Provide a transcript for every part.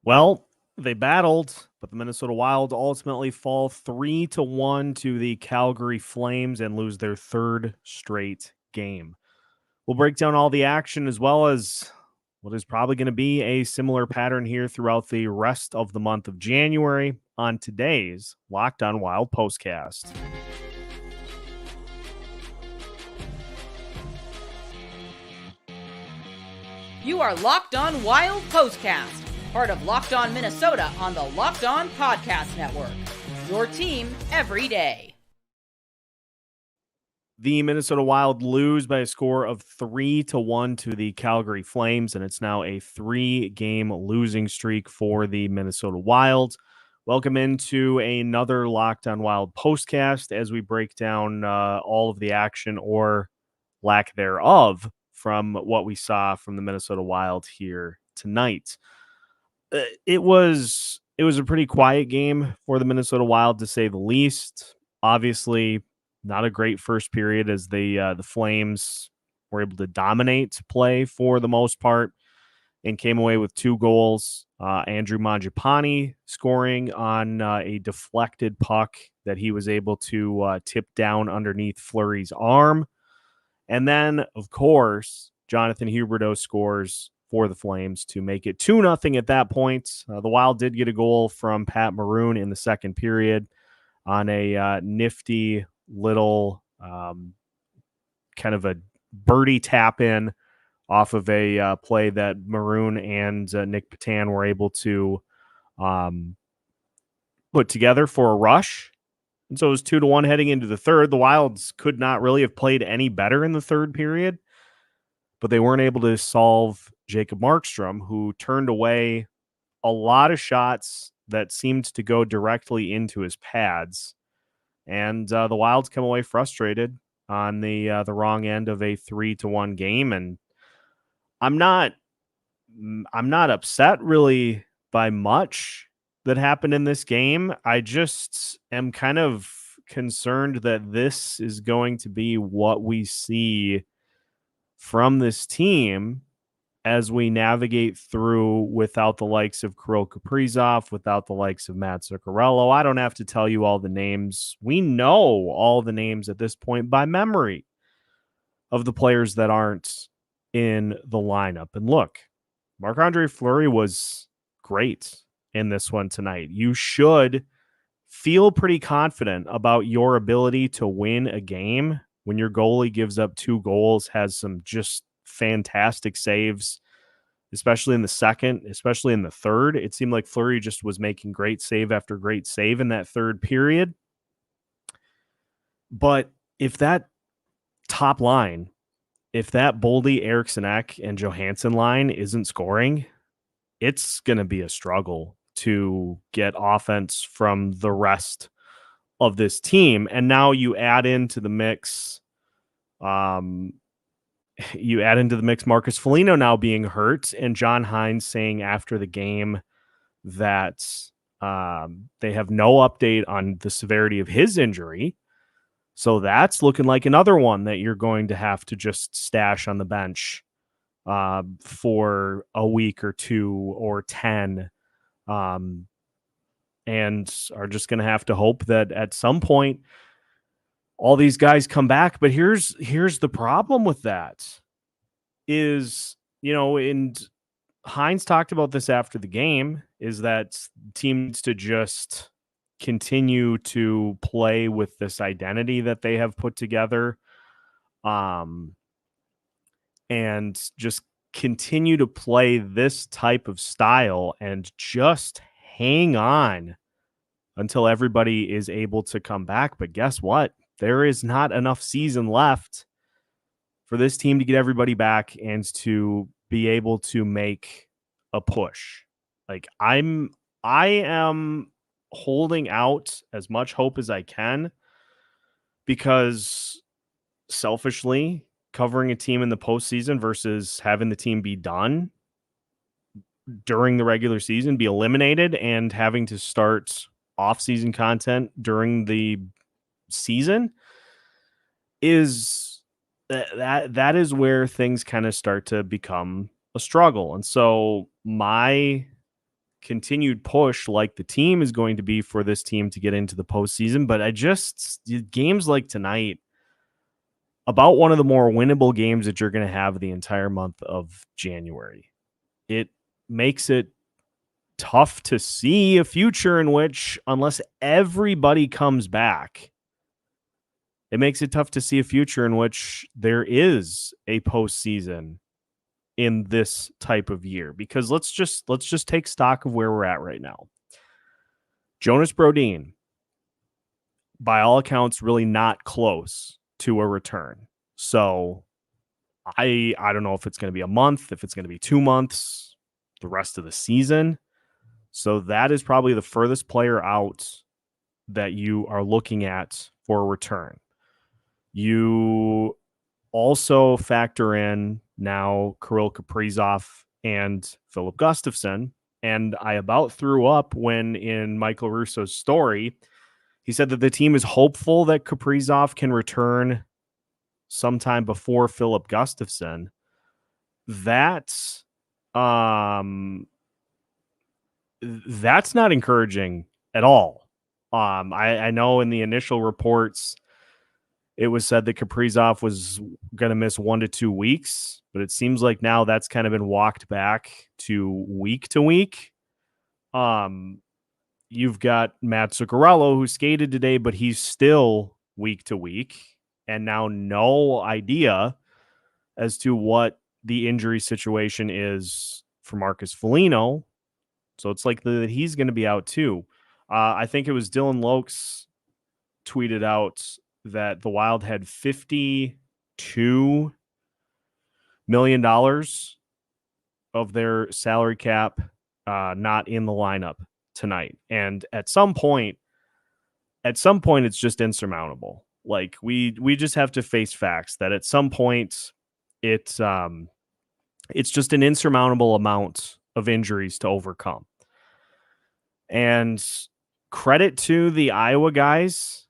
Well, they battled, but the Minnesota Wild ultimately fall 3-1 to the Calgary Flames and lose their third straight game. We'll break down all the action as well as what is probably going to be a similar pattern here throughout the rest of the month of January on today's Locked On Wild POSTCAST. You are Locked On Wild POSTCAST, part of Locked On Minnesota on the Locked On Podcast Network. Your team every day. The Minnesota Wild lose by a score of 3-1 to the Calgary Flames, and it's now a 3-game losing streak for the Minnesota Wild. Welcome into another Locked On Wild postcast as we break down all of the action or lack thereof from what we saw from the Minnesota Wild here tonight. It was a pretty quiet game for the Minnesota Wild, to say the least. Obviously, not a great first period as the Flames were able to dominate play for the most part and came away with 2 goals. Andrew Mangiapane scoring on a deflected puck that he was able to tip down underneath Fleury's arm. And then, of course, Jonathan Huberdeau scores for the Flames to make it 2-0 at that point. The Wild did get a goal from Pat Maroon in the second period on a nifty little kind of a birdie tap in off of a play that Maroon and Nick Patan were able to put together for a rush. And so it was 2-1 heading into the third. The Wilds could not really have played any better in the third period, but they weren't able to solve Jacob Markstrom, who turned away a lot of shots that seemed to go directly into his pads. And the Wilds come away frustrated on the wrong end of a 3-1 game. And I'm not upset really by much that happened in this game. I just am kind of concerned that this is going to be what we see from this team as we navigate through without the likes of Kirill Kaprizov, without the likes of Matt Zuccarello. I don't have to tell you all the names. We know all the names at this point by memory of the players that aren't in the lineup. And look, Marc-Andre Fleury was great in this one tonight. You should feel pretty confident about your ability to win a game when your goalie gives up 2 goals, has some just fantastic saves, especially in the second, especially in the third. It seemed like Fleury just was making great save after great save in that third period. But if that top line, if that Boldy, Eriksson Ek, and Johansson line isn't scoring, it's going to be a struggle to get offense from the rest of this team. And now you add into the mix, Marcus Foligno now being hurt, and John Hynes saying after the game that they have no update on the severity of his injury. So that's looking like another one that you're going to have to just stash on the bench for a week or 2 or 10, and are just going to have to hope that at some point all these guys come back. But here's the problem with that is, and Hynes talked about this after the game, is that teams to just continue to play with this identity that they have put together, and just continue to play this type of style and just hang on until everybody is able to come back. But guess what? There is not enough season left for this team to get everybody back and to be able to make a push. Like I am holding out as much hope as I can, because selfishly, covering a team in the postseason versus having the team be done during the regular season, be eliminated, and having to start off-season content during the season is that is where things kind of start to become a struggle. And so my continued push like the team is going to be for this team to get into the postseason. But games like tonight, about one of the more winnable games that you're going to have the entire month of January. It makes it tough to see a future in which, unless everybody comes back, it makes it tough to see a future in which there is a postseason in this type of year. Because let's just take stock of where we're at right now. Jonas Brodin, by all accounts, really not close to a return. So I don't know if it's going to be a month, if it's going to be 2 months, the rest of the season. So that is probably the furthest player out that you are looking at for a return. You also factor in now Kirill Kaprizov and Philip Gustafsson. And I about threw up when in Michael Russo's story, he said that the team is hopeful that Kaprizov can return sometime before Philip Gustafsson. That's not encouraging at all. I know in the initial reports, it was said that Kaprizov was going to miss 1 to 2 weeks, but it seems like now that's kind of been walked back to week. You've got Matt Zuccarello, who skated today, but he's still week to week, and now no idea as to what the injury situation is for Marcus Foligno. So it's like he's going to be out too. I think it was Dylan Lokes tweeted out that the Wild had $52 million of their salary cap not in the lineup tonight. And at some point, it's just insurmountable. Like we just have to face facts that at some point it's just an insurmountable amount of injuries to overcome. And credit to the Iowa guys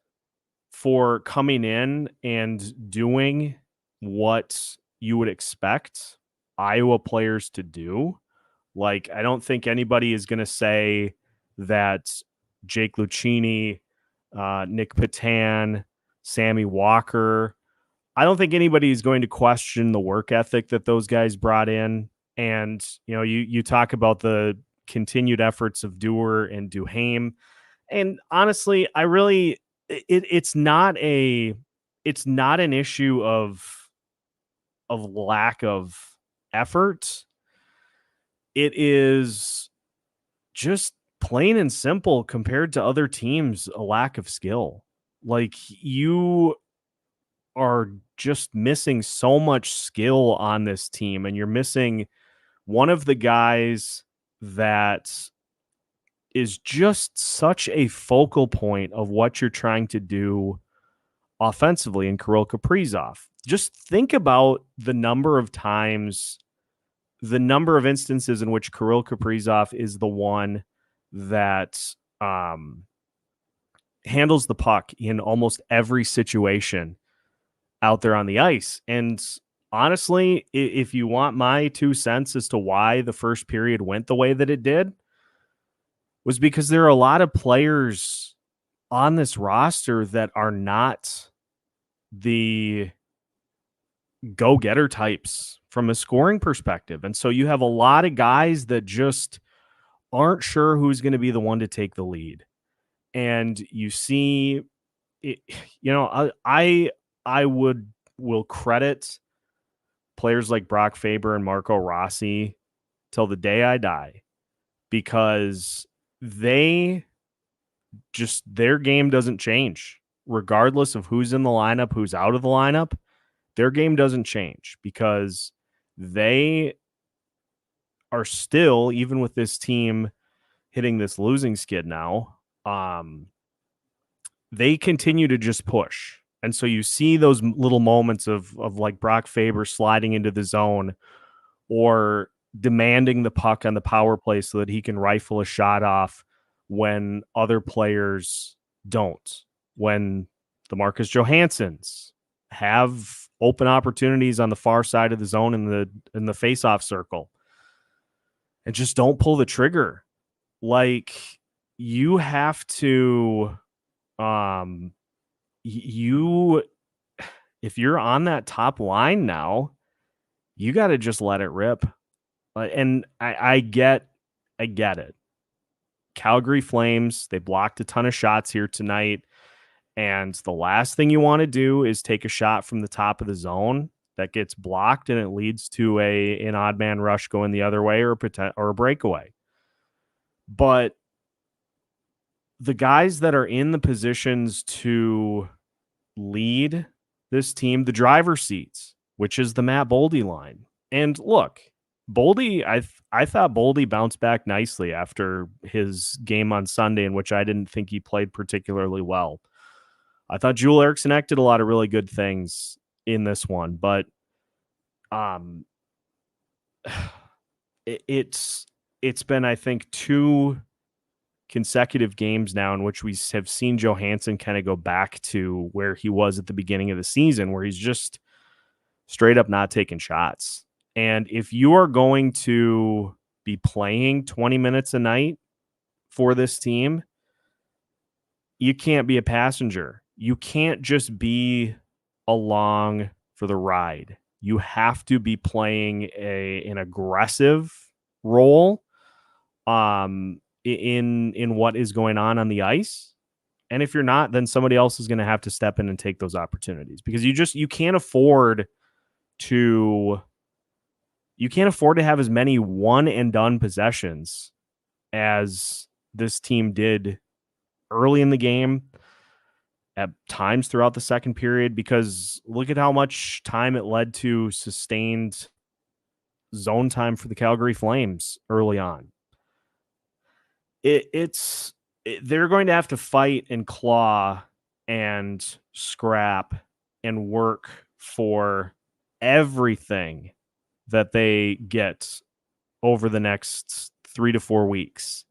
for coming in and doing what you would expect Iowa players to do. Like, I don't think anybody is going to say that Jake Lucchini, Nick Patan, Sammy Walker, I don't think anybody is going to question the work ethic that those guys brought in. And, you talk about the continued efforts of Dewar and Duhaime. And honestly, it's not an issue of lack of effort. It is just plain and simple, compared to other teams, a lack of skill. Like, you are just missing so much skill on this team, and you're missing one of the guys that is just such a focal point of what you're trying to do offensively in Kirill Kaprizov. Just think about the number of instances in which Kirill Kaprizov is the one that handles the puck in almost every situation out there on the ice. And honestly, if you want my 2 cents as to why the first period went the way that it did, was because there are a lot of players on this roster that are not the go-getter types from a scoring perspective. And so you have a lot of guys that just aren't sure who's going to be the one to take the lead. And you see, I will credit players like Brock Faber and Marco Rossi till the day I die, because their game doesn't change regardless of who's in the lineup, who's out of the lineup. Their game doesn't change because they are still, even with this team hitting this losing skid now, they continue to just push. And so you see those little moments of like Brock Faber sliding into the zone or demanding the puck on the power play so that he can rifle a shot off when other players don't. When the Marcus Johanssons have open opportunities on the far side of the zone in the face-off circle and just don't pull the trigger. Like, you have to, you, if you're on that top line now, you got to just let it rip. And I get it. Calgary Flames, they blocked a ton of shots here tonight. And the last thing you want to do is take a shot from the top of the zone that gets blocked and it leads to an odd man rush going the other way or a breakaway. But the guys that are in the positions to lead this team, the driver's seats, which is the Matt Boldy line. And look, Boldy, I thought Boldy bounced back nicely after his game on Sunday, in which I didn't think he played particularly well. I thought Joel Eriksson did a lot of really good things in this one, but it's been, I think, 2 consecutive games now in which we have seen Johansson kind of go back to where he was at the beginning of the season, where he's just straight up not taking shots. And if you are going to be playing 20 minutes a night for this team, you can't be a passenger. You can't just be along for the ride. You have to be playing an aggressive role in what is going on the ice. And if you're not, then somebody else is going to have to step in and take those opportunities, because you can't afford to have as many one and done possessions as this team did early in the game, at times throughout the second period, because look at how much time it led to sustained zone time for the Calgary Flames early on. They're going to have to fight and claw and scrap and work for everything that they get over the next 3 to 4 weeks.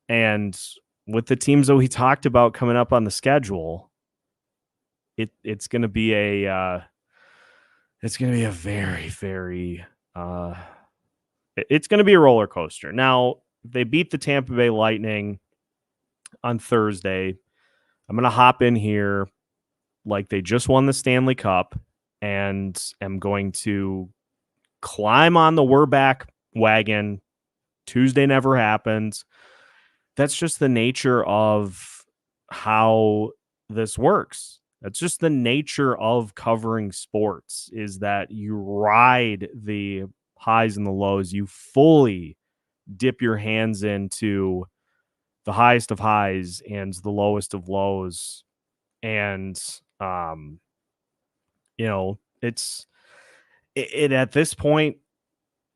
And with the teams that we talked about coming up on the schedule, it's going to be a very, very it's going to be a roller coaster. Now, they beat the Tampa Bay Lightning on Thursday. I'm going to hop in here like they just won the Stanley Cup and am going to climb on the we're back wagon. Tuesday never happened. That's just the nature of how this works. That's just the nature of covering sports, is that you ride the highs and the lows. You fully dip your hands into the highest of highs and the lowest of lows. And, it's at this point,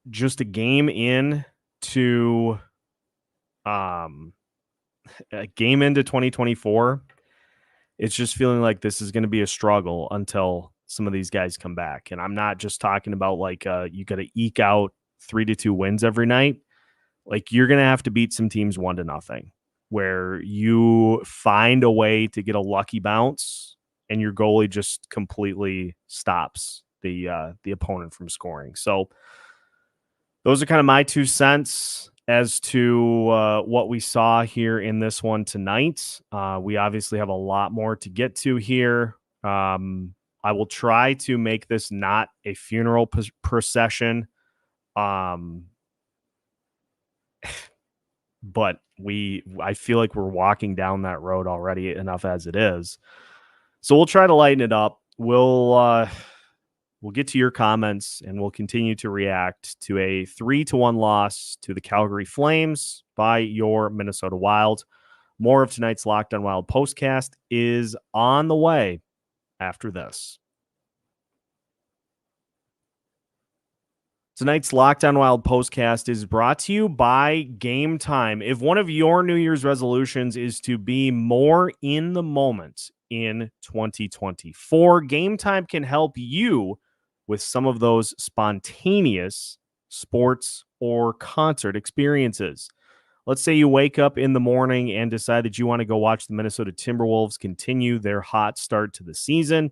just a game in to a game into 2024, it's just feeling like this is going to be a struggle until some of these guys come back. And I'm not just talking about like you got to eke out 3-2 wins every night. Like, you're going to have to beat some teams 1-0, where you find a way to get a lucky bounce and your goalie just completely stops the opponent from scoring. So those are kind of my 2 cents as to what we saw here in this one tonight. We obviously have a lot more to get to here. I will try to make this not a funeral procession. But I feel like we're walking down that road already enough as it is. So we'll try to lighten it up. We'll get to your comments, and we'll continue to react to a 3-1 loss to the Calgary Flames by your Minnesota Wild. More of tonight's Locked On Wild postcast is on the way after this. Tonight's Locked On Wild postcast is brought to you by Game Time. If one of your New Year's resolutions is to be more in the moment in 2024, Game Time can help you with some of those spontaneous sports or concert experiences. Let's say you wake up in the morning and decide that you want to go watch the Minnesota Timberwolves continue their hot start to the season,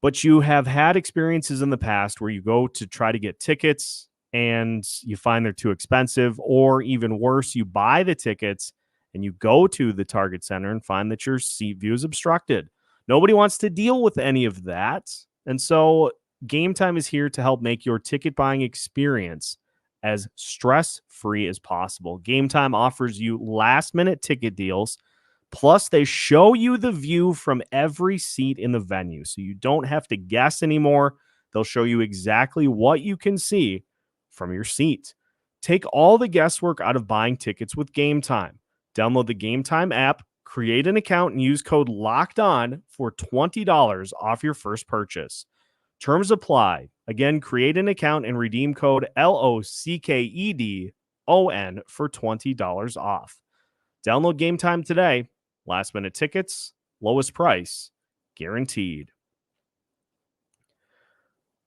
but you have had experiences in the past where you go to try to get tickets and you find they're too expensive, or even worse, you buy the tickets and you go to the Target Center and find that your seat view is obstructed. Nobody wants to deal with any of that. And so Game Time is here to help make your ticket buying experience as stress-free as possible. Game Time offers you last-minute ticket deals. Plus, they show you the view from every seat in the venue, so you don't have to guess anymore. They'll show you exactly what you can see from your seat. Take all the guesswork out of buying tickets with Game Time. Download the Game Time app, create an account, and use code LOCKEDON for $20 off your first purchase. Terms apply. Again, create an account and redeem code LOCKEDON for $20 off. Download Game Time today. Last minute tickets, lowest price, guaranteed.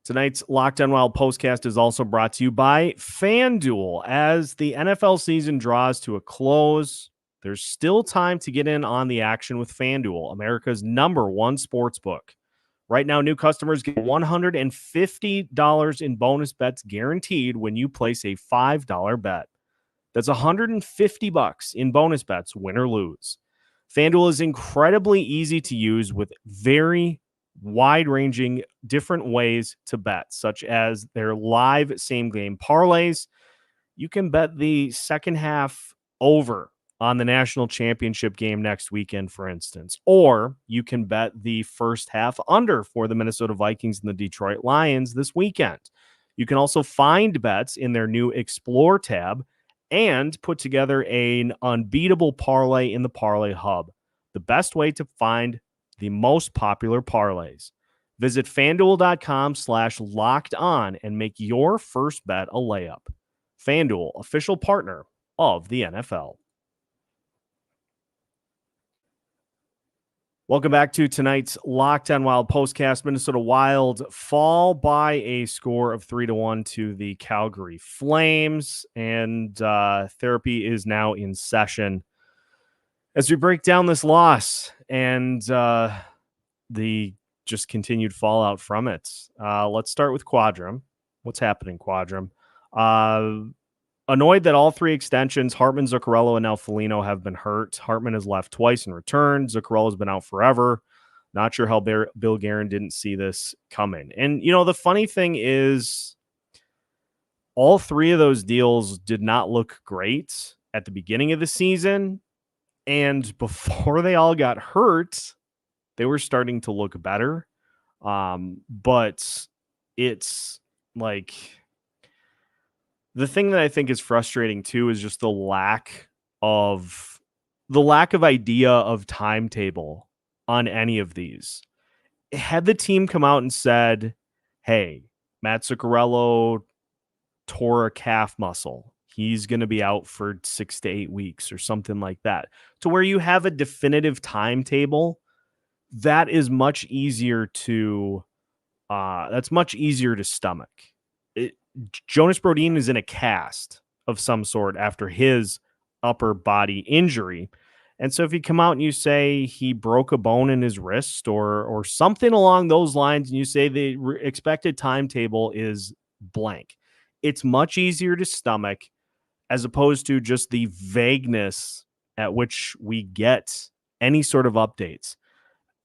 Tonight's Locked On Wild postcast is also brought to you by FanDuel. As the NFL season draws to a close, there's still time to get in on the action with FanDuel, America's #1 sportsbook. Right now, new customers get $150 in bonus bets guaranteed when you place a $5 bet. That's $150 in bonus bets, win or lose. FanDuel is incredibly easy to use with very wide-ranging different ways to bet, such as their live same-game parlays. You can bet the second half over on the national championship game next weekend, for instance, or you can bet the first half under for the Minnesota Vikings and the Detroit Lions this weekend. You can also find bets in their new Explore tab and put together an unbeatable parlay in the Parlay Hub, the best way to find the most popular parlays. Visit FanDuel.com/lockedon and make your first bet a layup. FanDuel, official partner of the NFL. Welcome back to tonight's Locked On Wild postcast. Minnesota Wild fall by a score of 3-1 to the Calgary Flames, and therapy is now in session as we break down this loss and the just continued fallout from it. Let's start with Quadrum. What's happening, Quadrum? Annoyed that all three extensions, Hartman, Zuccarello, and now Foligno, have been hurt. Hartman has left twice and returned. Zuccarello's been out forever. Not sure how Bill Guerin didn't see this coming. And, you know, the funny thing is all three of those deals did not look great at the beginning of the season. And before they all got hurt, they were starting to look better. But it's like... The thing that I think is frustrating too is just the lack of idea of timetable on any of these. Had the team come out and said, "Hey, Matt Zuccarello tore a calf muscle. He's going to be out for 6 to 8 weeks," or something like that, to where you have a definitive timetable, that is much easier to stomach. Jonas Brodin is in a cast of some sort after his upper body injury. And so if you come out and you say he broke a bone in his wrist or something along those lines, and you say the expected timetable is blank, it's much easier to stomach as opposed to just the vagueness at which we get any sort of updates.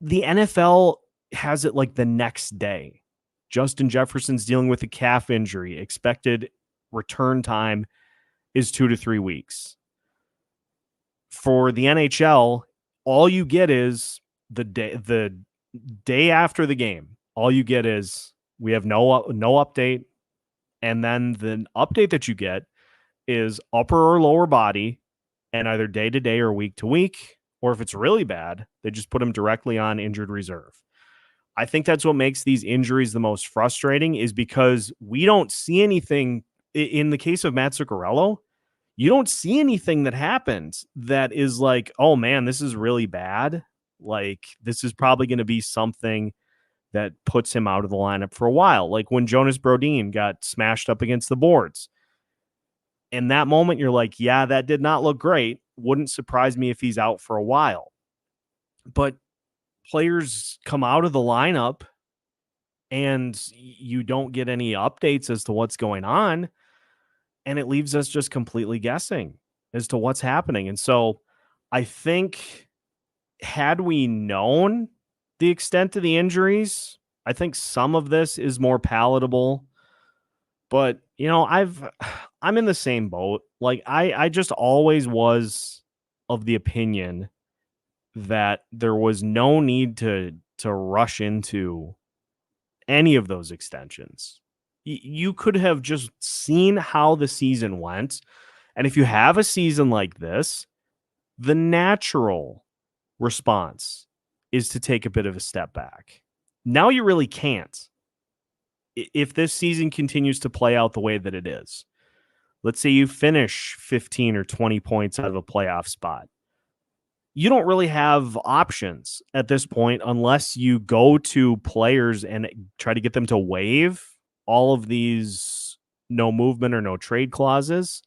The NFL has it like the next day. Justin Jefferson's dealing with a calf injury. Expected return time is 2 to 3 weeks. For the NHL, all you get is the day after the game. All you get is we have no update, and then the update that you get is upper or lower body, and either day to day or week to week, or if it's really bad, they just put him directly on injured reserve. I think that's what makes these injuries the most frustrating, is because we don't see anything. In the case of Matt Zuccarello, you don't see anything that happens that is like, oh man, this is really bad. Like, this is probably going to be something that puts him out of the lineup for a while. Like when Jonas Brodin got smashed up against the boards. In that moment, you're like, yeah, that did not look great. Wouldn't surprise me if he's out for a while. But players come out of the lineup and you don't get any updates as to what's going on. and it leaves us just completely guessing as to what's happening. And so I think had we known the extent of the injuries, I think some of this is more palatable. But, I'm in the same boat. Like I just always was of the opinion that there was no need to rush into any of those extensions. You could have just seen how the season went. And if you have a season like this, the natural response is to take a bit of a step back. Now you really can't. If this season continues to play out the way that it is, let's say you finish 15 or 20 points out of a playoff spot. You don't really have options at this point unless you go to players and try to get them to waive all of these no movement or no trade clauses.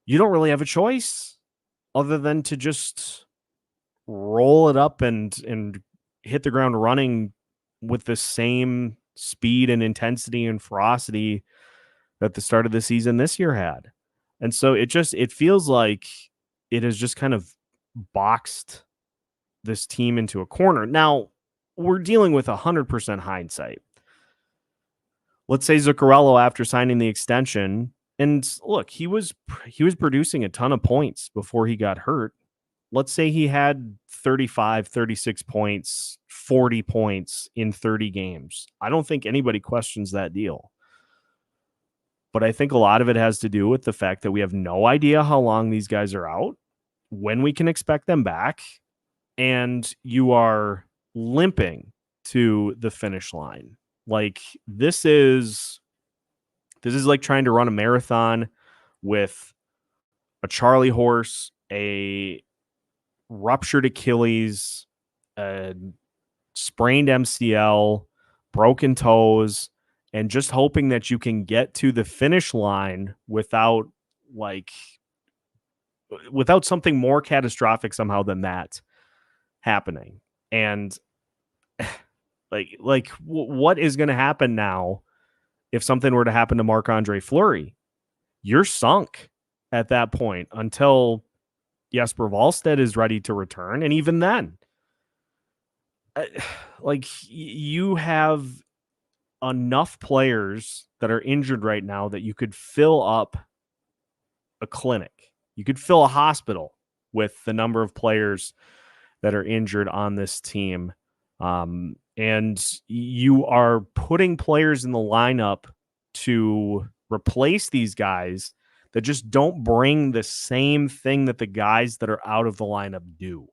You don't really have a choice other than to just roll it up and hit the ground running with the same speed and intensity and ferocity that the start of the season this year had. And so it feels like it has just kind of boxed this team into a corner. Now, we're dealing with 100% hindsight. Let's say Zuccarello, after signing the extension, and look, he was producing a ton of points before he got hurt. Let's say he had 35, 36 points, 40 points in 30 games. I don't think anybody questions that deal. But I think a lot of it has to do with the fact that we have no idea how long these guys are out, when we can expect them back, and you are limping to the finish line. Like this is like trying to run a marathon with a Charlie horse, a ruptured Achilles, a sprained MCL, broken toes, and just hoping that you can get to the finish line without something more catastrophic somehow than that happening. And what is going to happen now if something were to happen to Marc-Andre Fleury? You're sunk at that point until Jesper Wallstedt is ready to return. And even then, you have enough players that are injured right now that you could fill up a clinic. You could fill a hospital with the number of players that are injured on this team. And you are putting players in the lineup to replace these guys that just don't bring the same thing that the guys that are out of the lineup do.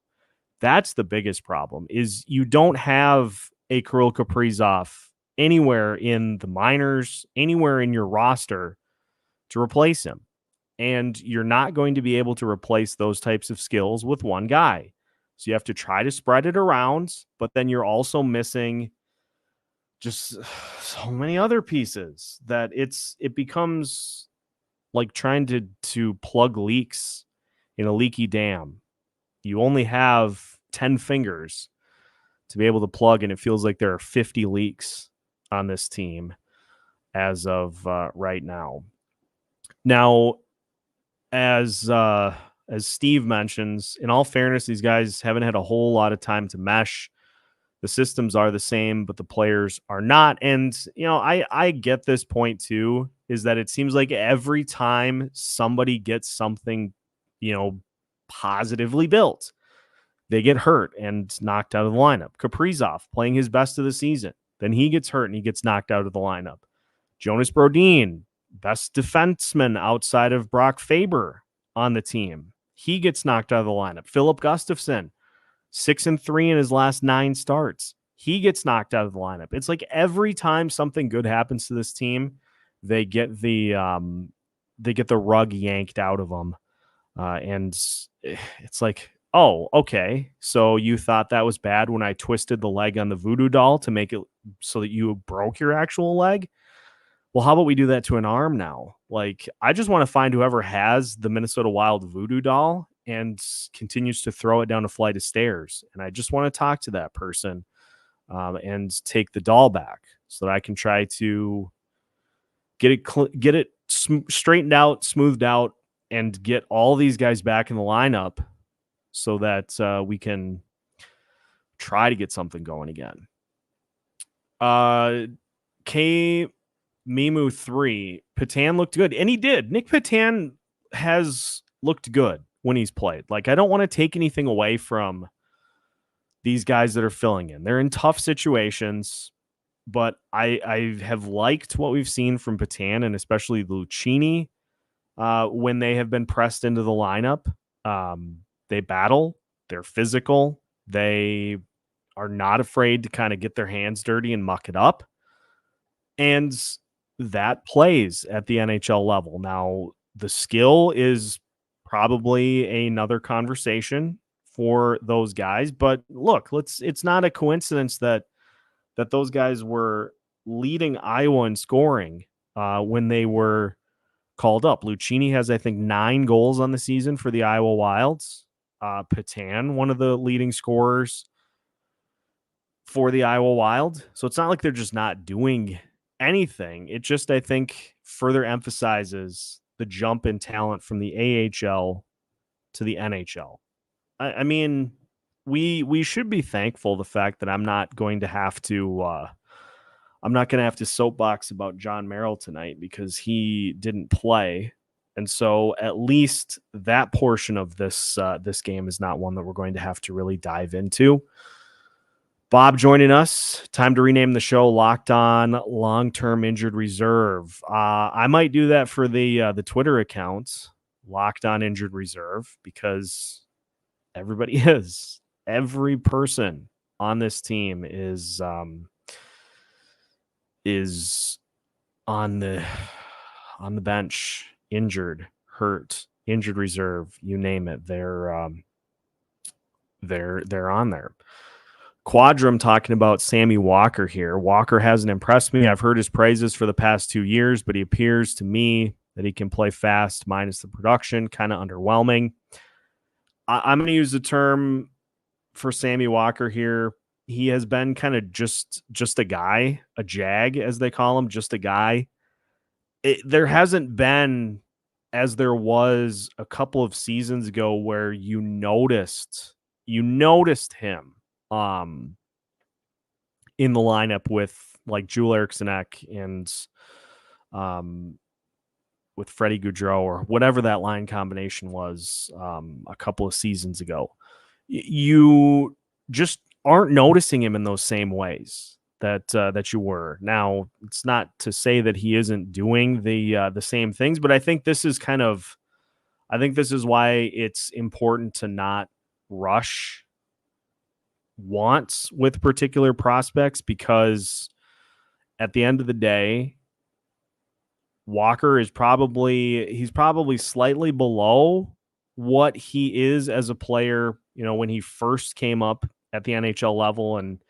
That's the biggest problem, is you don't have a Kirill Kaprizov anywhere in the minors, anywhere in your roster to replace him. And you're not going to be able to replace those types of skills with one guy. So you have to try to spread it around, but then you're also missing just so many other pieces that it becomes like trying to plug leaks in a leaky dam. You only have 10 fingers to be able to plug, and it feels like there are 50 leaks on this team as of right now. Now, as Steve mentions, in all fairness, these guys haven't had a whole lot of time to mesh. The systems are the same, but the players are not. And, I get this point too, is that it seems like every time somebody gets something, positively built, they get hurt and knocked out of the lineup. Kaprizov playing his best of the season. Then he gets hurt and he gets knocked out of the lineup. Jonas Brodin, best defenseman outside of Brock Faber on the team. He gets knocked out of the lineup. Philip Gustafsson, 6-3 in his last 9 starts. He gets knocked out of the lineup. It's like every time something good happens to this team, they get the rug yanked out of them. And it's like, oh, okay. So you thought that was bad when I twisted the leg on the voodoo doll to make it so that you broke your actual leg? Well, how about we do that to an arm now? Like, I just want to find whoever has the Minnesota Wild voodoo doll and continues to throw it down a flight of stairs. And I just want to talk to that person and take the doll back so that I can try to get it straightened out, smoothed out, and get all these guys back in the lineup so that we can try to get something going again. K Mimu 3, Patan looked good, and he did. Nick Patan has looked good when he's played. Like, I don't want to take anything away from these guys that are filling in. They're in tough situations, but I have liked what we've seen from Patan and especially Lucchini when they have been pressed into the lineup. They battle, they're physical, they are not afraid to kind of get their hands dirty and muck it up. And that plays at the NHL level. Now, the skill is probably another conversation for those guys, but look, it's not a coincidence that those guys were leading Iowa in scoring when they were called up. Lucchini has, I think, 9 goals on the season for the Iowa Wilds. Patan, one of the leading scorers for the Iowa Wild. So it's not like they're just not doing anything. It just, I think, further emphasizes the jump in talent from the AHL to the NHL. I mean, we should be thankful the fact that I'm not going to have to soapbox about John Merrill tonight because he didn't play. And so at least that portion of this game is not one that we're going to have to really dive into. Bob joining us. Time to rename the show Locked On Long-Term Injured Reserve. I might do that for the Twitter account, Locked On Injured Reserve, because everybody is. Every person on this team is on the bench, injured, hurt, injured reserve, you name it. They're on there. Quadrum talking about Sammy Walker here. Walker hasn't impressed me. I've heard his praises for the past 2 years, but he appears to me that he can play fast minus the production. Kind of underwhelming. I'm going to use the term for Sammy Walker here. He has been kind of just a guy, a jag, as they call him, just a guy. There hasn't been, as there was a couple of seasons ago, where you noticed him in the lineup with like Joel Erikssonek and with Freddie Gaudreau or whatever that line combination was a couple of seasons ago. You just aren't noticing him in those same ways that you were. Now, it's not to say that he isn't doing the same things, but I think this is why it's important to not rush wants with particular prospects, because at the end of the day, Walker is probably slightly below what he is as a player, when he first came up at the NHL level, and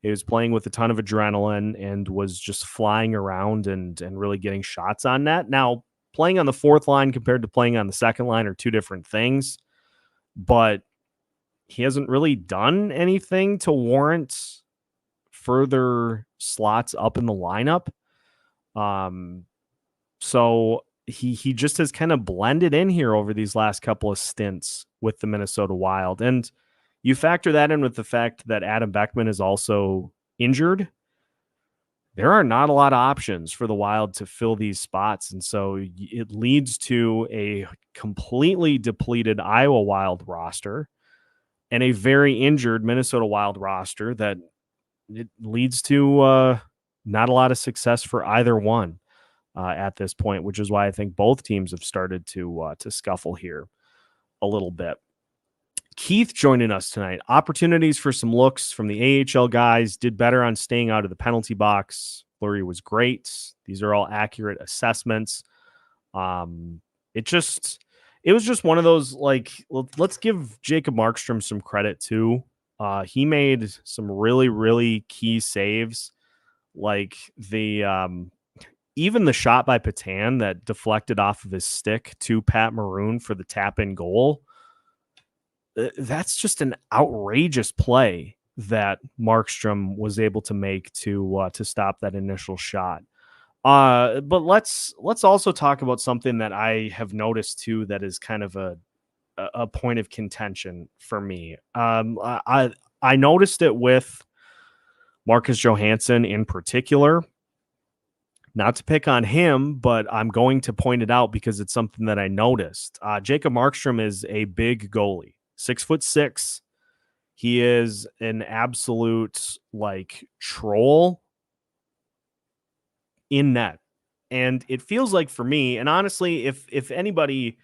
he was playing with a ton of adrenaline and was just flying around and really getting shots on net. Now, playing on the fourth line compared to playing on the second line are two different things, but he hasn't really done anything to warrant further slots up in the lineup. So he just has kind of blended in here over these last couple of stints with the Minnesota Wild. And you factor that in with the fact that Adam Beckman is also injured. There are not a lot of options for the Wild to fill these spots. And so it leads to a completely depleted Iowa Wild roster and a very injured Minnesota Wild roster that it leads to not a lot of success for either one at this point, which is why I think both teams have started to scuffle here a little bit. Keith joining us tonight. Opportunities for some looks from the AHL guys. Did better on staying out of the penalty box. Fleury was great. These are all accurate assessments. It was just one of those, like, let's give Jacob Markstrom some credit too. He made some really, really key saves. Like even the shot by Patan that deflected off of his stick to Pat Maroon for the tap-in goal. That's just an outrageous play that Markstrom was able to make to stop that initial shot. But let's also talk about something that I have noticed too that is kind of a point of contention for me. I noticed it with Marcus Johansson in particular. Not to pick on him, but I'm going to point it out because it's something that I noticed. Jacob Markstrom is a big goalie, 6'6". He is an absolute troll in net. And it feels like for me, and honestly, if anybody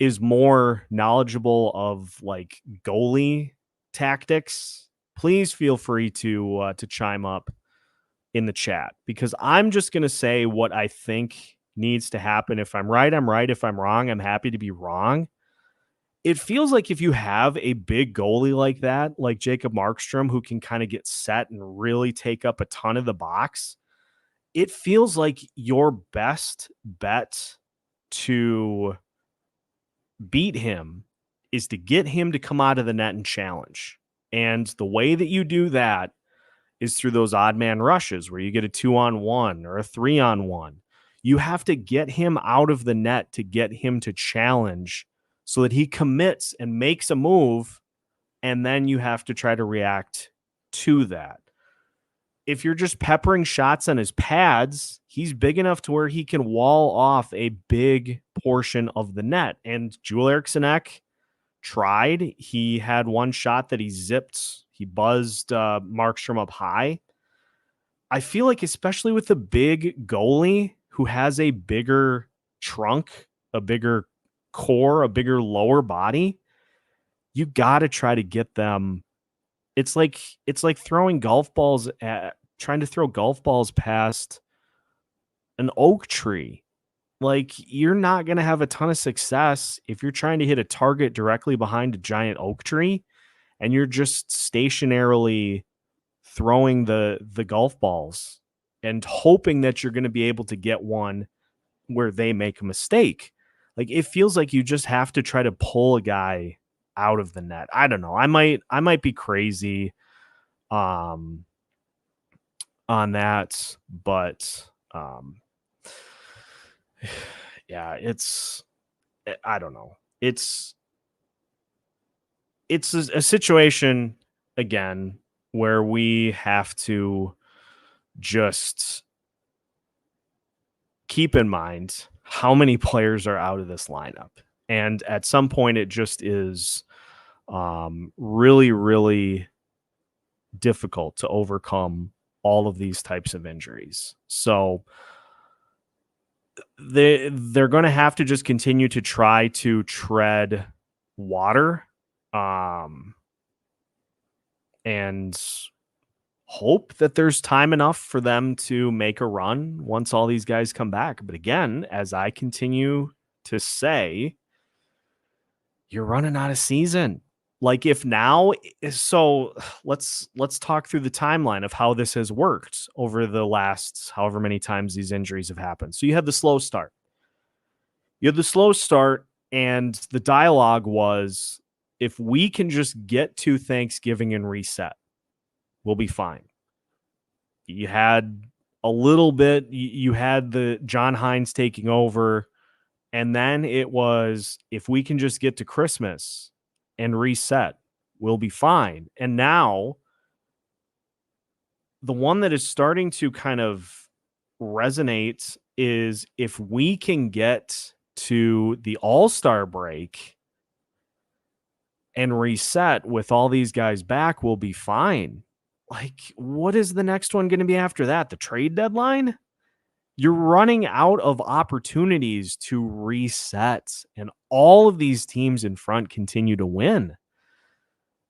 is more knowledgeable of goalie tactics, please feel free to chime up in the chat, because I'm just going to say what I think needs to happen. If I'm right, I'm right. If I'm wrong, I'm happy to be wrong. It feels like if you have a big goalie like that, like Jacob Markstrom, who can kind of get set and really take up a ton of the box, it feels like your best bet to beat him is to get him to come out of the net and challenge. And the way that you do that is through those odd man rushes where you get a 2-on-1 or a 3-on-1. You have to get him out of the net to get him to challenge so that he commits and makes a move. And then you have to try to react to that. If you're just peppering shots on his pads, he's big enough to where he can wall off a big portion of the net. And Joel Eriksson Ek tried. He had one shot that he zipped. He buzzed Markstrom up high. I feel like, especially with the big goalie who has a bigger trunk, a bigger core, a bigger lower body, you got to try to get them. It's like throwing golf balls trying to throw golf balls past an oak tree. You're not going to have a ton of success if you're trying to hit a target directly behind a giant oak tree and you're just stationarily throwing the golf balls and hoping that you're going to be able to get one where they make a mistake. It feels like you just have to try to pull a guy out of the net. I don't know. I might be crazy on that, but yeah, I don't know. It's a situation again where we have to just keep in mind how many players are out of this lineup. And at some point, it just is really, really difficult to overcome all of these types of injuries. So they're going to have to just continue to try to tread water and hope that there's time enough for them to make a run once all these guys come back. But again, as I continue to say, you're running out of season. If now, so let's talk through the timeline of how this has worked over the last however many times these injuries have happened. So you had the slow start. And the dialogue was, if we can just get to Thanksgiving and reset, we'll be fine. You had a little bit, you had the John Hynes taking over, and then it was, if we can just get to Christmas and reset, we'll be fine. And now the one that is starting to kind of resonate is, if we can get to the All-Star break and reset with all these guys back, we'll be fine. What is the next one going to be after that? The trade deadline? You're running out of opportunities to reset, and all of these teams in front continue to win.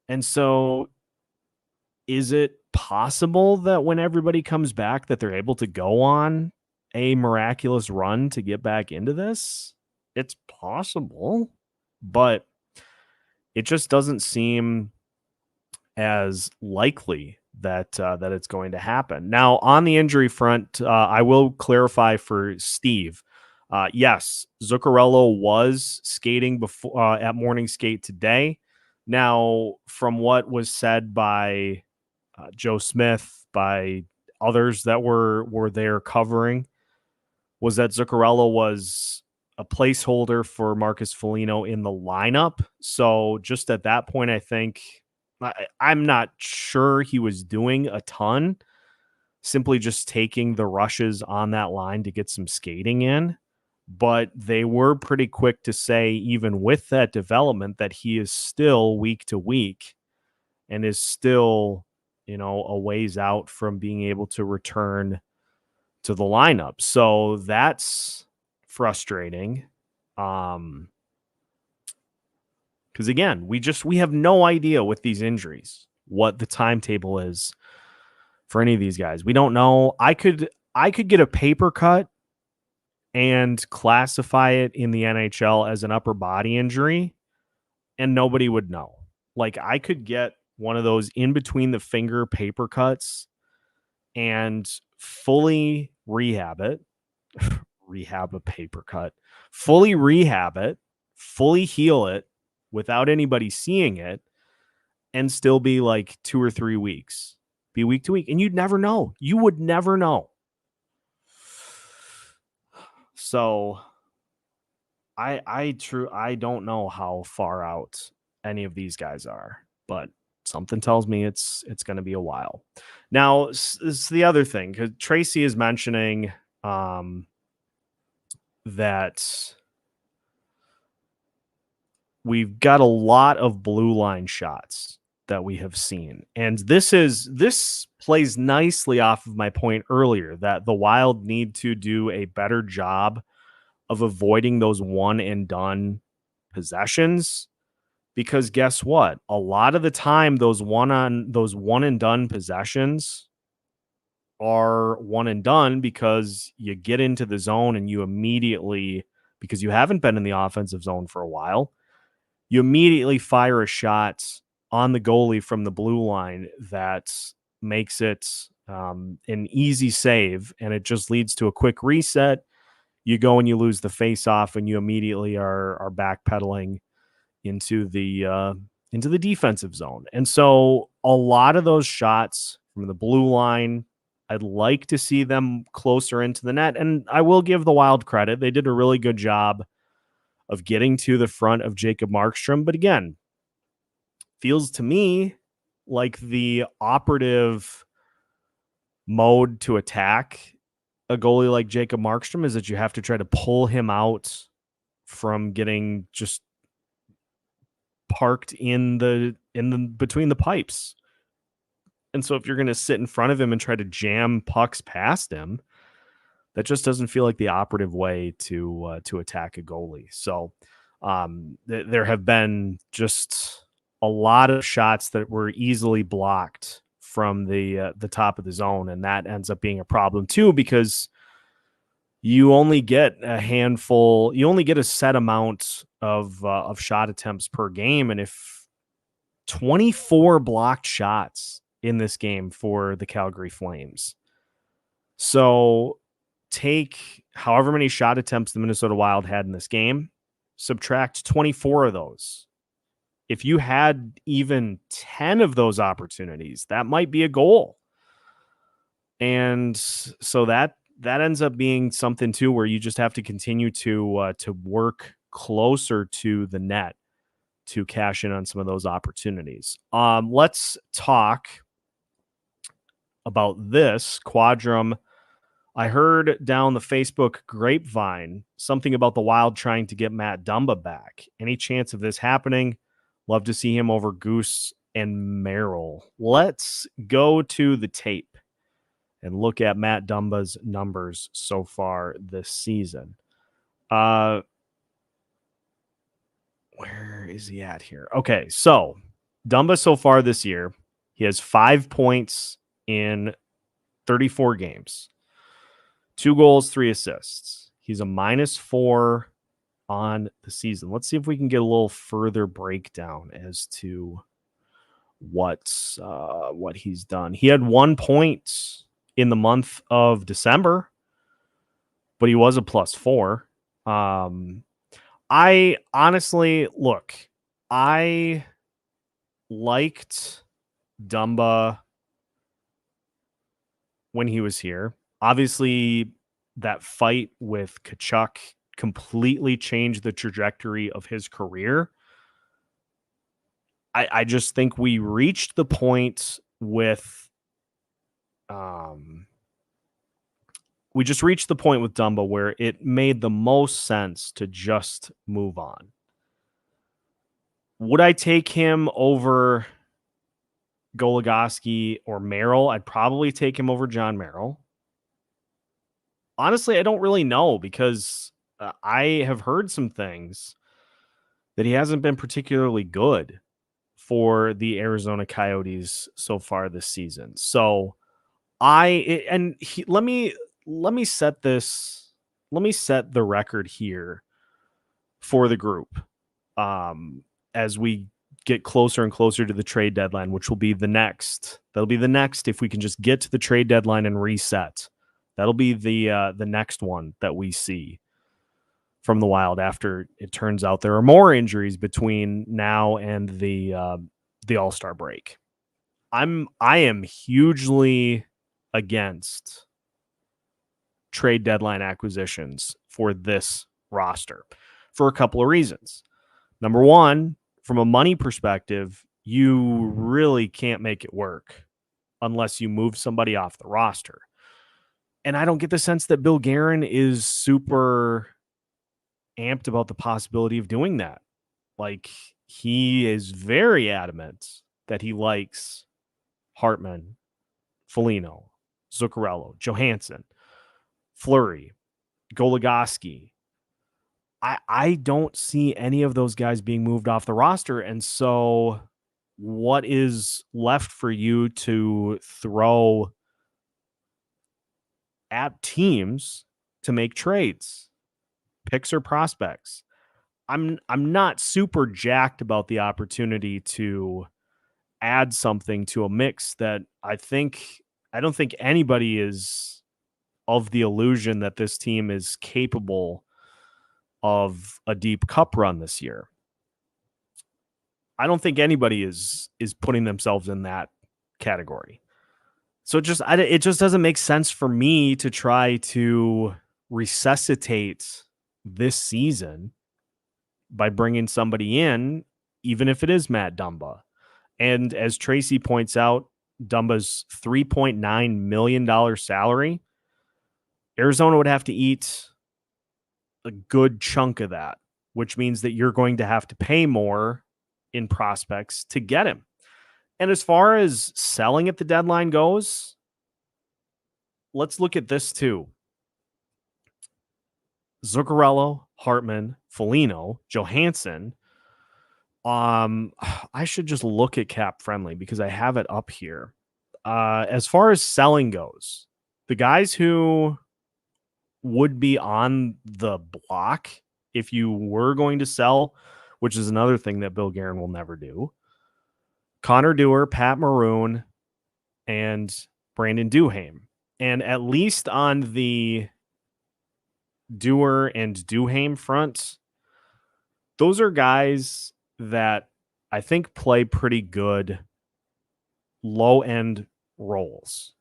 And so is it possible that when everybody comes back that they're able to go on a miraculous run to get back into this? It's possible, but it just doesn't seem as likely that it's going to happen. Now, on the injury front, I will clarify for Steve. Yes, Zuccarello was skating before at morning skate today. Now, from what was said by Joe Smith, by others that were there covering, was that Zuccarello was a placeholder for Marcus Foligno in the lineup. So just at that point, I think I'm not sure he was doing a ton, simply just taking the rushes on that line to get some skating in. But they were pretty quick to say, even with that development, that he is still week to week and is still, a ways out from being able to return to the lineup. So that's frustrating. Because again, we have no idea with these injuries what the timetable is for any of these guys. We don't know. I could get a paper cut and classify it in the NHL as an upper body injury, and nobody would know. Like, I could get one of those in between the finger paper cuts and fully rehab it, rehab a paper cut, fully rehab it, fully heal it without anybody seeing it, and still be like 2 or 3 weeks, be week to week. And you'd never know. You would never know. So I don't know how far out any of these guys are, but something tells me it's going to be a while. Now, it's the other thing, because Tracy is mentioning that we've got a lot of blue line shots that we have seen. And this plays nicely off of my point earlier that the Wild need to do a better job of avoiding those one and done possessions, because guess what? A lot of the time those one and done possessions are one and done because you get into the zone and you immediately, because you haven't been in the offensive zone for a while, you immediately fire a shot on the goalie from the blue line that makes it an easy save, and it just leads to a quick reset. You go and you lose the face-off, and you immediately are backpedaling into the defensive zone. And so a lot of those shots from the blue line, I'd like to see them closer into the net. And I will give the Wild credit. They did a really good job of getting to the front of Jacob Markstrom. But again, feels to me like the operative mode to attack a goalie like Jacob Markstrom is that you have to try to pull him out from getting just parked in the between the pipes. And so if you're going to sit in front of him and try to jam pucks past him, that just doesn't feel like the operative way to attack a goalie. So there have been just a lot of shots that were easily blocked from the top of the zone, and that ends up being a problem too, because you only get a handful, you only get a set amount of shot attempts per game, and if 24 blocked shots in this game for the Calgary Flames. So take however many shot attempts the Minnesota Wild had in this game, subtract 24 of those. If you had even 10 of those opportunities, that might be a goal. And so that ends up being something too, where you just have to continue to work closer to the net to cash in on some of those opportunities. Let's talk about this Quadrum. I heard down the Facebook grapevine something about the Wild trying to get Matt Dumba back. Any chance of this happening? Love to see him over Goose and Merrill. Let's go to the tape and look at Matt Dumba's numbers so far this season. Where is he at here? Okay, so Dumba so far this year, he has 5 points in 34 games. 2 goals, 3 assists. He's a -4 on the season. Let's see if we can get a little further breakdown as to what he's done. He had 1 point in the month of December, but he was a +4. I honestly, look, I liked Dumba when he was here. Obviously, that fight with Tkachuk completely changed the trajectory of his career. I just think we reached the point with we just reached the point with Dumba where it made the most sense to just move on. Would I take him over Goligoski or Merrill? I'd probably take him over John Merrill. Honestly, I don't really know because I have heard some things that he hasn't been particularly good for the Arizona Coyotes so far this season. So let me set this, let me set the record here for the group as we get closer and closer to the trade deadline, which will be the next. That'll be the next if we can just get to the trade deadline and reset. That'll be the next one that we see from the Wild after it turns out there are more injuries between now and the All-Star break. I am hugely against trade deadline acquisitions for this roster for a couple of reasons. Number one, from a money perspective, you really can't make it work unless you move somebody off the roster. And I don't get the sense that Bill Guerin is super amped about the possibility of doing that. Like, he is very adamant that he likes Hartman, Foligno, Zuccarello, Johansson, Fleury, Goligoski. I don't see any of those guys being moved off the roster. And so what is left for you to throw at teams to make trades? Picks or prospects? I'm not super jacked about the opportunity to add something to a mix that I don't think anybody is of the illusion that this team is capable of a deep cup run this year. I don't think anybody is putting themselves in that category. So it just doesn't make sense for me to try to resuscitate this season by bringing somebody in, even if it is Matt Dumba. And as Tracy points out, Dumba's $3.9 million salary, Arizona would have to eat a good chunk of that, which means that you're going to have to pay more in prospects to get him. And as far as selling at the deadline goes, let's look at this too. Zuccarello, Hartman, Foligno, Johansson. I should just look at Cap Friendly because I have it up here. As far as selling goes, the guys who would be on the block if you were going to sell, which is another thing that Bill Guerin will never do. Connor Dewar, Pat Maroon, and Brandon Duhaime. And at least on the Dewar and Duhaime front, those are guys that I think play pretty good low-end roles,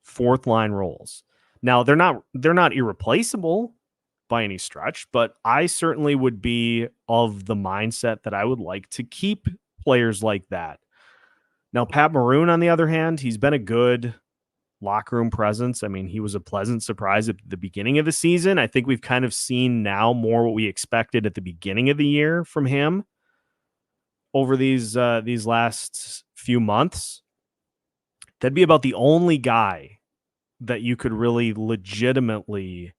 fourth line roles. Now, they're not irreplaceable by any stretch, but I certainly would be of the mindset that I would like to keep players like that. Now, Pat Maroon, on the other hand, he's been a good locker room presence. I mean, he was a pleasant surprise at the beginning of the season. I think we've kind of seen now more what we expected at the beginning of the year from him over these last few months. That'd be about the only guy that you could really legitimately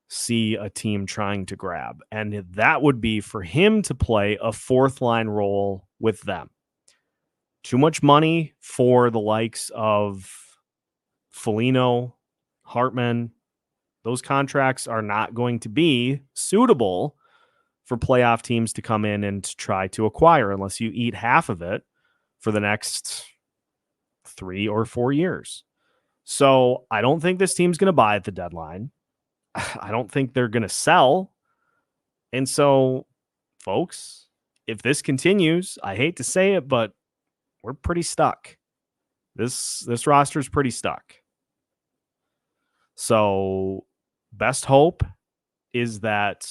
see a team trying to grab. And that would be for him to play a fourth line role with them. Too much money for the likes of Foligno, Hartman. Those contracts are not going to be suitable for playoff teams to come in and try to acquire unless you eat half of it for the next 3 or 4 years. So I don't think this team's going to buy at the deadline. I don't think they're going to sell. And so, folks, if this continues, I hate to say it, but we're pretty stuck. This roster is pretty stuck. So best hope is that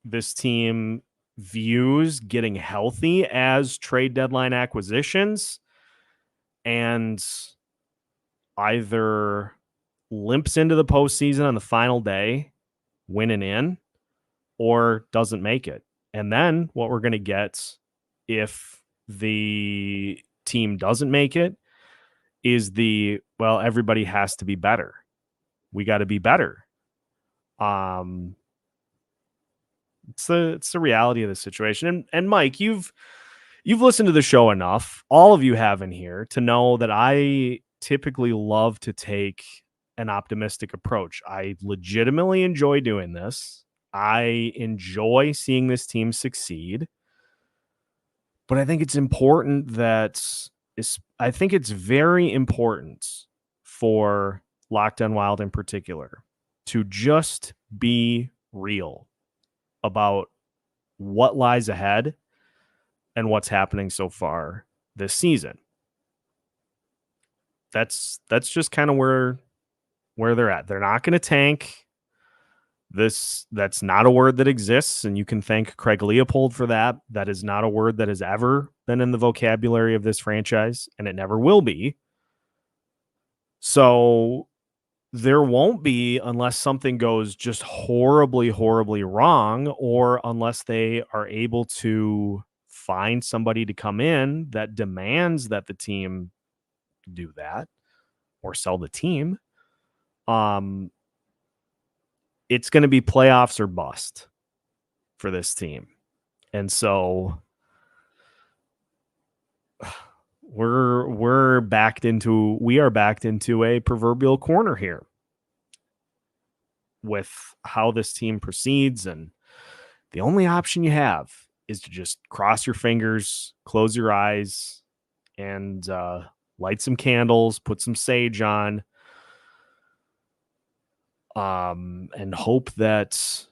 this team views getting healthy as trade deadline acquisitions and either limps into the postseason on the final day, winning in, or doesn't make it. And then what we're going to get if the team doesn't make it is everybody has to be better. We got to be better. It's the reality of the situation. And Mike, you've listened to the show enough, all of you have in here, to know that I typically love to take an optimistic approach. I legitimately enjoy doing this. I enjoy seeing this team succeed. But I think it's important I think it's very important for Locked On Wild in particular to just be real about what lies ahead and what's happening so far this season. That's just kind of where they're at. They're not going to tank. That's not a word that exists, and you can thank Craig Leopold for that. That is not a word that has ever been in the vocabulary of this franchise, and it never will be. So there won't be, unless something goes just horribly, horribly wrong, or unless they are able to find somebody to come in that demands that the team do that or sell the team. It's going to be playoffs or bust for this team. And so we are backed into a proverbial corner here with how this team proceeds. And the only option you have is to just cross your fingers, close your eyes, and light some candles, put some sage on, and hope that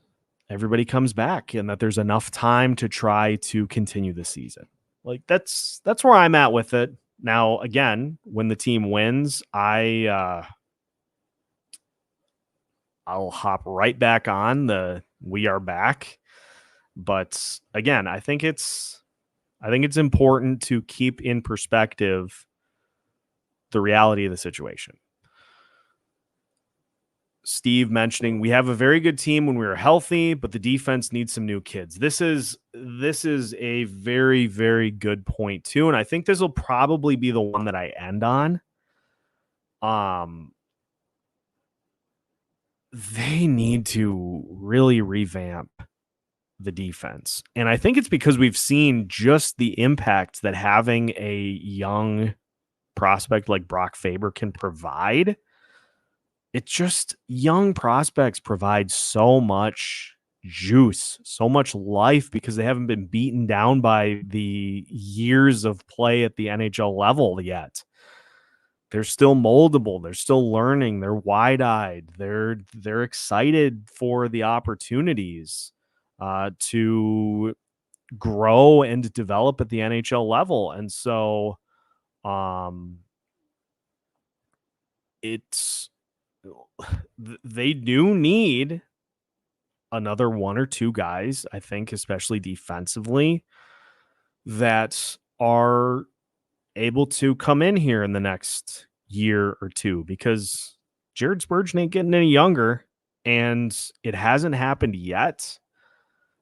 everybody comes back and that there's enough time to try to continue the season. Like that's where I'm at with it. Now, again, when the team wins, I'll hop right back on the we are back. But again, I think it's important to keep in perspective the reality of the situation. Steve mentioning we have a very good team when we were healthy, but the defense needs some new kids. This is a very, very good point too. And I think this will probably be the one that I end on. They need to really revamp the defense. And I think it's because we've seen just the impact that having a young prospect like Brock Faber can provide. It's just young prospects provide so much juice, so much life because they haven't been beaten down by the years of play at the NHL level yet. They're still moldable. They're still learning. They're wide-eyed. They're excited for the opportunities to grow and develop at the NHL level. And so they do need another one or two guys, I think, especially defensively, that are able to come in here in the next year or two, because Jared Spurgeon ain't getting any younger, and it hasn't happened yet.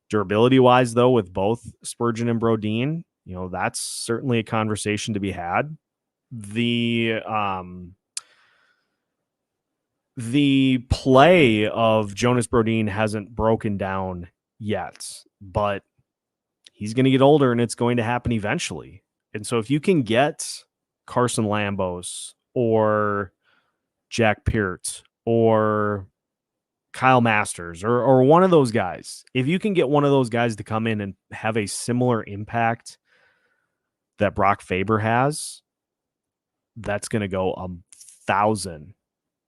Durability-wise, though, with both Spurgeon and Brodin, that's certainly a conversation to be had. The play of Jonas Brodin hasn't broken down yet, but he's going to get older and it's going to happen eventually. And so if you can get Carson Lambos or Jack Peart or Kyle Masters or one of those guys, if you can get one of those guys to come in and have a similar impact that Brock Faber has, that's going to go 1,000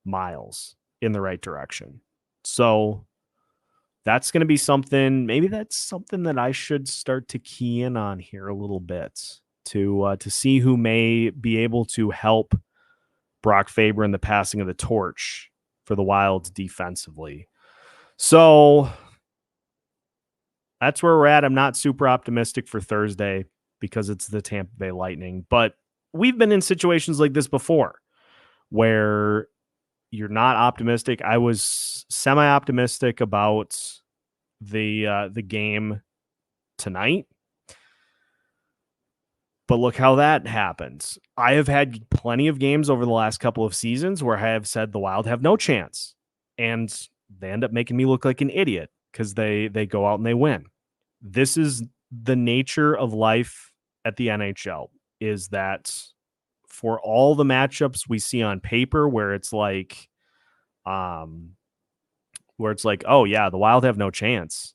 miles in the right direction. So that's going to be something, maybe that's something that I should start to key in on here a little bit to see who may be able to help Brock Faber in the passing of the torch for the Wild defensively. So that's where we're at. I'm not super optimistic for Thursday because it's the Tampa Bay Lightning, but we've been in situations like this before where you're not optimistic. I was semi-optimistic about the game tonight, but look how that happens. I have had plenty of games over the last couple of seasons where I have said the Wild have no chance, and they end up making me look like an idiot because they go out and they win. This is the nature of life at the NHL, is that for all the matchups we see on paper where it's like, oh yeah, the Wild have no chance.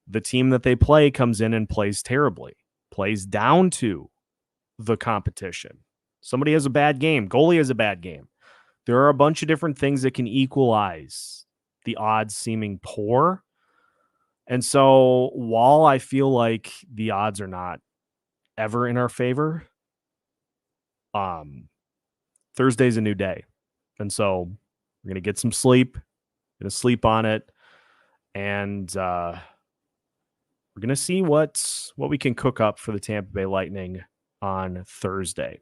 The team that they play comes in and plays terribly, plays down to the competition. Somebody has a bad game. Goalie has a bad game. There are a bunch of different things that can equalize the odds seeming poor. And so while I feel like the odds are not ever in our favor, Thursday's a new day. And so we're going to get some sleep, going to sleep on it. And we're going to see what we can cook up for the Tampa Bay Lightning on Thursday.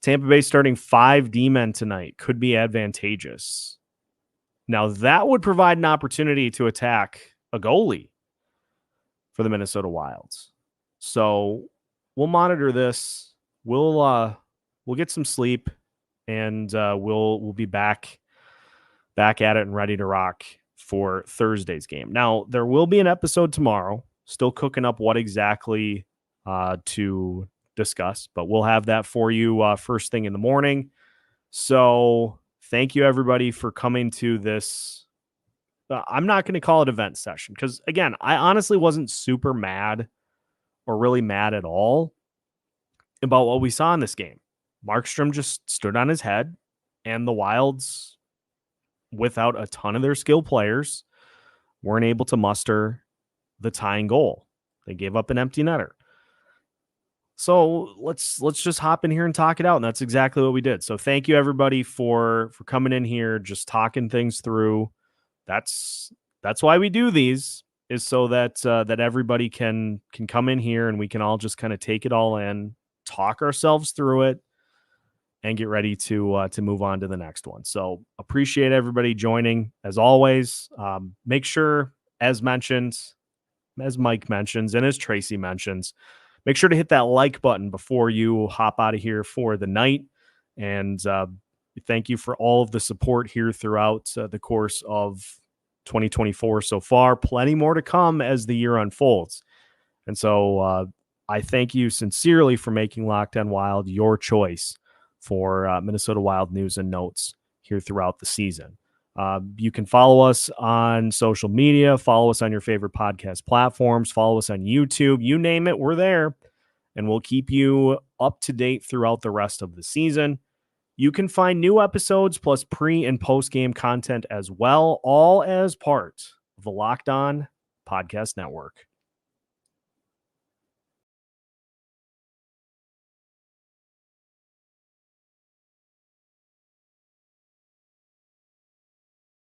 Tampa Bay starting 5 D-men tonight could be advantageous. Now, that would provide an opportunity to attack a goalie for the Minnesota Wilds. So we'll monitor this. We'll get some sleep, and we'll be back at it and ready to rock for Thursday's game. Now, there will be an episode tomorrow, still cooking up what exactly to discuss, but we'll have that for you first thing in the morning. So thank you, everybody, for coming to this. I'm not going to call it event session because, again, I honestly wasn't super mad or really mad at all about what we saw in this game. Markstrom just stood on his head, and the Wilds, without a ton of their skilled players, weren't able to muster the tying goal. They gave up an empty netter. So let's just hop in here and talk it out, and that's exactly what we did. So thank you, everybody, for coming in here, just talking things through. That's why we do these, is so that that everybody can come in here and we can all just kind of take it all in, talk ourselves through it, and get ready to move on to the next one. So appreciate everybody joining as always. Make sure, as mentioned, as Mike mentions, and as Tracy mentions, make sure to hit that like button before you hop out of here for the night. And thank you for all of the support here throughout the course of 2024 so far. Plenty more to come as the year unfolds. And so I thank you sincerely for making Locked On Wild your choice for Minnesota Wild news and notes here throughout the season. You can follow us on social media, follow us on your favorite podcast platforms, follow us on YouTube, you name it, we're there, and we'll keep you up to date throughout the rest of the season. You can find new episodes plus pre and post game content as well, all as part of the Locked On Podcast Network.